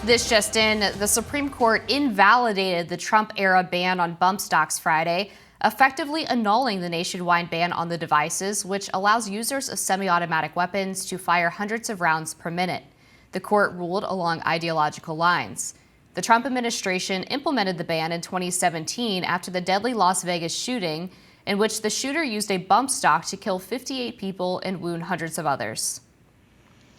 This just in, the Supreme Court invalidated the Trump-era ban on bump stocks Friday, effectively annulling the nationwide ban on the devices, which allows users of semi-automatic weapons to fire hundreds of rounds per minute. The court ruled along ideological lines. The Trump administration implemented the ban in 2017 after the deadly Las Vegas shooting, in which the shooter used a bump stock to kill 58 people and wound hundreds of others.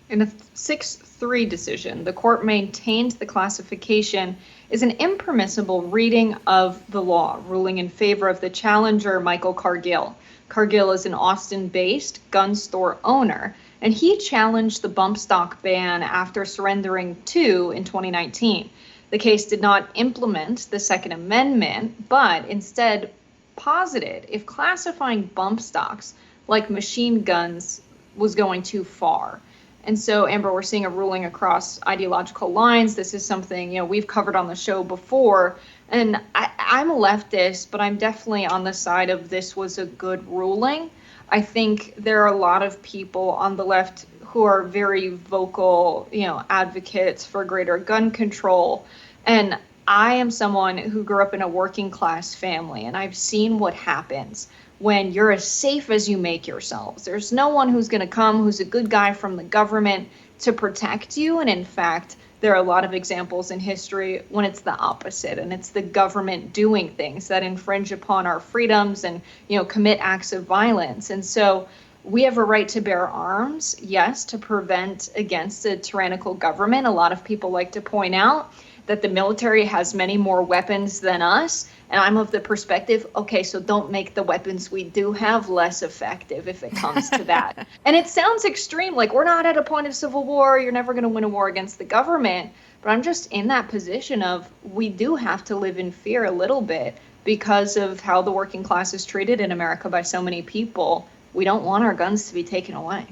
In a 6-3 decision, the court maintained the classification is an impermissible reading of the law, ruling in favor of the challenger, Michael Cargill. Cargill is an Austin-based gun store owner, and he challenged the bump stock ban after surrendering two in 2019. The case did not implement the Second Amendment, but instead posited if classifying bump stocks like machine guns was going too far. And so, Amber, we're seeing a ruling across ideological lines. This is something, we've covered on the show before. And I'm a leftist, but I'm definitely on the side of this was a good ruling. I think there are a lot of people on the left who are very vocal, advocates for greater gun control. And I am someone who grew up in a working class family, and I've seen what happens when you're as safe as you make yourselves. There's no one who's going to come who's a good guy from the government to protect you. And in fact, there are a lot of examples in history when it's the opposite, and it's the government doing things that infringe upon our freedoms and, commit acts of violence. And so we have a right to bear arms, yes, to prevent against a tyrannical government. A lot of people like to point out that the military has many more weapons than us. And I'm of the perspective, okay, so don't make the weapons we do have less effective if it comes to that. And it sounds extreme, like we're not at a point of civil war, you're never going to win a war against the government. But I'm just in that position of we do have to live in fear a little bit because of how the working class is treated in America by so many people. We don't want our guns to be taken away.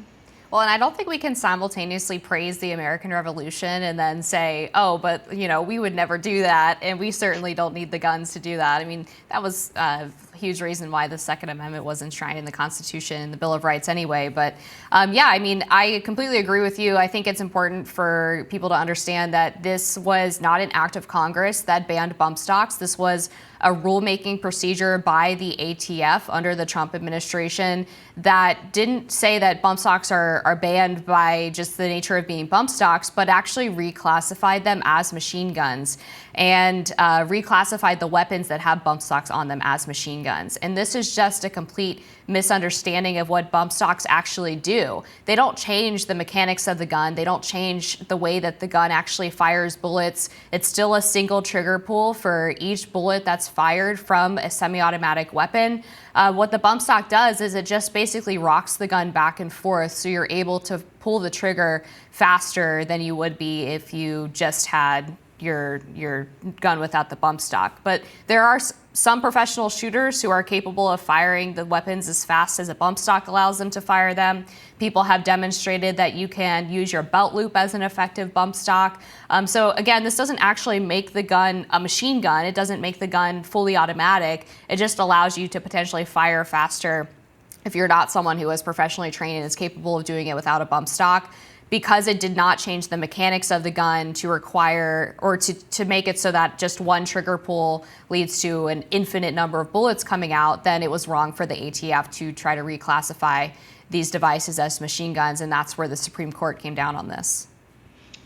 Well, and I don't think we can simultaneously praise the American Revolution and then say, oh, but, we would never do that. And we certainly don't need the guns to do that. I mean, that was a huge reason why the Second Amendment was enshrined in the Constitution and the Bill of Rights anyway. But I completely agree with you. I think it's important for people to understand that this was not an act of Congress that banned bump stocks. This was a rulemaking procedure by the ATF under the Trump administration that didn't say that bump stocks are banned by just the nature of being bump stocks, but actually reclassified them as machine guns and reclassified the weapons that have bump stocks on them as machine guns. And this is just a complete misunderstanding of what bump stocks actually do. They don't change the mechanics of the gun. They don't change the way that the gun actually fires bullets. It's still a single trigger pull for each bullet that's fired from a semi-automatic weapon. What the bump stock does is it just basically rocks the gun back and forth, so you're able to pull the trigger faster than you would be if you just had your gun without the bump stock. But there are some professional shooters who are capable of firing the weapons as fast as a bump stock allows them to fire them. People have demonstrated that you can use your belt loop as an effective bump stock. So again, this doesn't actually make the gun a machine gun. It doesn't make the gun fully automatic. It just allows you to potentially fire faster if you're not someone who is professionally trained and is capable of doing it without a bump stock. Because it did not change the mechanics of the gun to require or to make it so that just one trigger pull leads to an infinite number of bullets coming out, then it was wrong for the ATF to try to reclassify these devices as machine guns, and that's where the Supreme Court came down on this.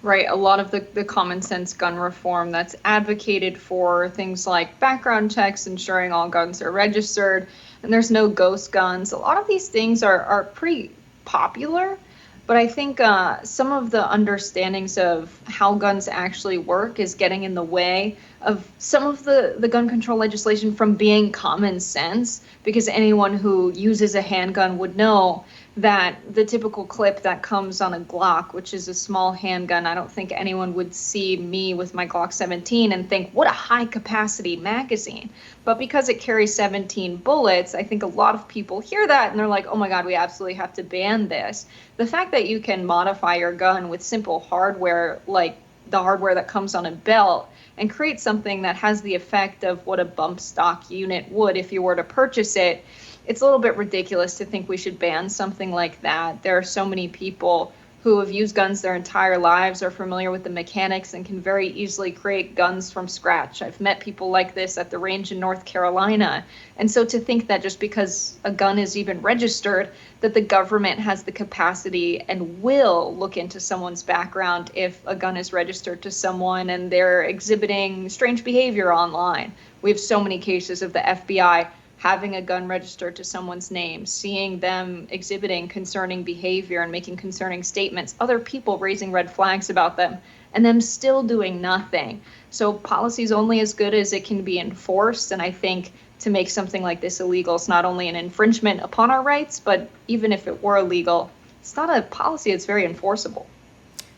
Right. A lot of the common sense gun reform that's advocated for things like background checks, ensuring all guns are registered, and there's no ghost guns. A lot of these things are pretty popular. But I think some of the understandings of how guns actually work is getting in the way of some of the gun control legislation from being common sense, because anyone who uses a handgun would know that the typical clip that comes on a Glock, which is a small handgun, I don't think anyone would see me with my Glock 17 and think, what a high capacity magazine. But because it carries 17 bullets, I think a lot of people hear that and they're like, oh my God, we absolutely have to ban this. The fact that you can modify your gun with simple hardware, like the hardware that comes on a belt, and create something that has the effect of what a bump stock unit would if you were to purchase it, it's a little bit ridiculous to think we should ban something like that. There are so many people who have used guns their entire lives, are familiar with the mechanics, and can very easily create guns from scratch. I've met people like this at the range in North Carolina. And so to think that just because a gun is even registered, that the government has the capacity and will look into someone's background if a gun is registered to someone and they're exhibiting strange behavior online. We have so many cases of the FBI having a gun registered to someone's name, seeing them exhibiting concerning behavior and making concerning statements, other people raising red flags about them, and them still doing nothing. So policy is only as good as it can be enforced. And I think to make something like this illegal is not only an infringement upon our rights, but even if it were illegal, it's not a policy that's very enforceable.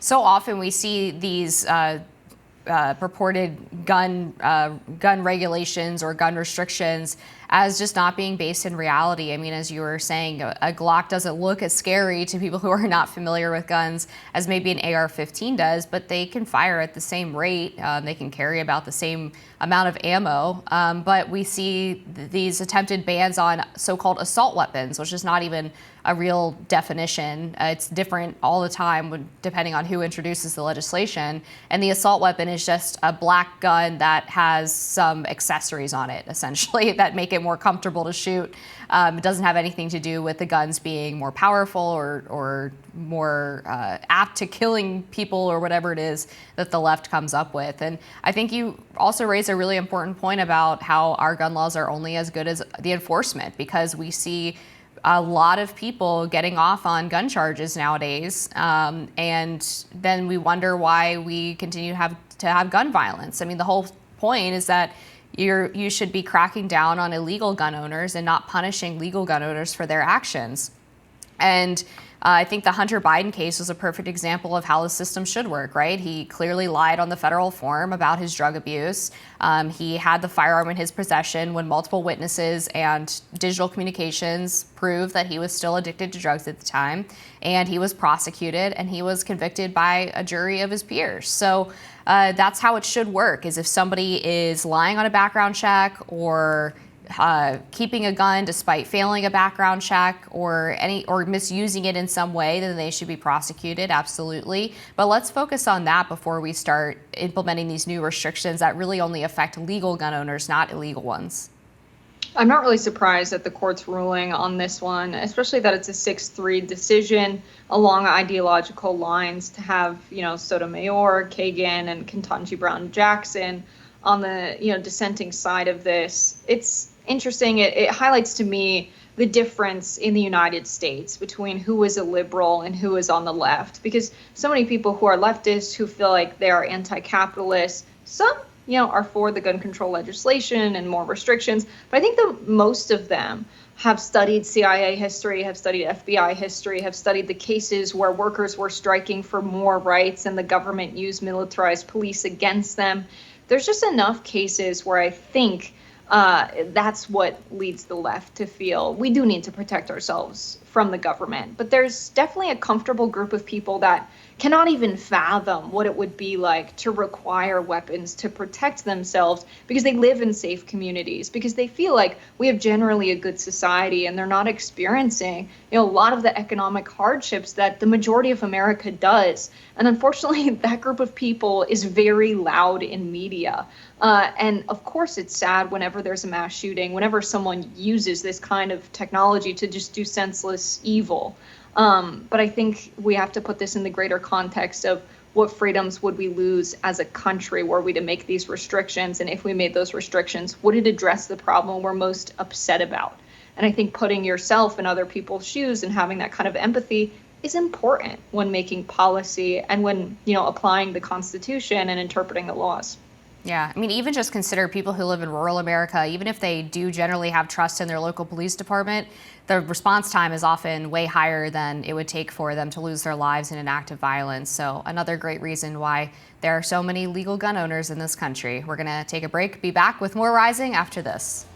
So often we see these purported gun regulations or gun restrictions as just not being based in reality. I mean, as you were saying, a Glock doesn't look as scary to people who are not familiar with guns as maybe an AR-15 does, but they can fire at the same rate. They can carry about the same amount of ammo. But we see these attempted bans on so-called assault weapons, which is not even a real definition. It's different all the time depending on who introduces the legislation. And the assault weapon is just a black gun that has some accessories on it, essentially, that make it more comfortable to shoot. It doesn't have anything to do with the guns being more powerful or more apt to killing people or whatever it is that the left comes up with. And I think you also raise a really important point about how our gun laws are only as good as the enforcement, because we see a lot of people getting off on gun charges nowadays, and then we wonder why we continue to have gun violence. I mean, the whole point is that you should be cracking down on illegal gun owners and not punishing legal gun owners for their actions. And I think the Hunter Biden case was a perfect example of how the system should work, right? He clearly lied on the federal form about his drug abuse. He had the firearm in his possession when multiple witnesses and digital communications proved that he was still addicted to drugs at the time. And he was prosecuted and he was convicted by a jury of his peers. So that's how it should work, is if somebody is lying on a background check or keeping a gun despite failing a background check or misusing it in some way, then they should be prosecuted, absolutely. But let's focus on that before we start implementing these new restrictions that really only affect legal gun owners, not illegal ones. I'm not really surprised at the court's ruling on this one, especially that it's a 6-3 decision along ideological lines to have, Sotomayor, Kagan, and Ketanji Brown Jackson on the, dissenting side of this. It's interesting. It highlights to me the difference in the United States between who is a liberal and who is on the left, because so many people who are leftists who feel like they are anti-capitalist, some are for the gun control legislation and more restrictions, but I think that most of them have studied CIA history, have studied FBI history, have studied the cases where workers were striking for more rights and the government used militarized police against them. There's just enough cases where I think that's what leads the left to feel we do need to protect ourselves from the government. But there's definitely a comfortable group of people that cannot even fathom what it would be like to require weapons to protect themselves because they live in safe communities, because they feel like we have generally a good society and they're not experiencing, a lot of the economic hardships that the majority of America does. And unfortunately, that group of people is very loud in media. And of course, it's sad whenever there's a mass shooting, whenever someone uses this kind of technology to just do senseless evil. But I think we have to put this in the greater context of what freedoms would we lose as a country were we to make these restrictions? And if we made those restrictions, would it address the problem we're most upset about? And I think putting yourself in other people's shoes and having that kind of empathy is important when making policy and when, applying the Constitution and interpreting the laws. Yeah, I mean, even just consider people who live in rural America, even if they do generally have trust in their local police department, the response time is often way higher than it would take for them to lose their lives in an act of violence. So another great reason why there are so many legal gun owners in this country. We're going to take a break, be back with more Rising after this.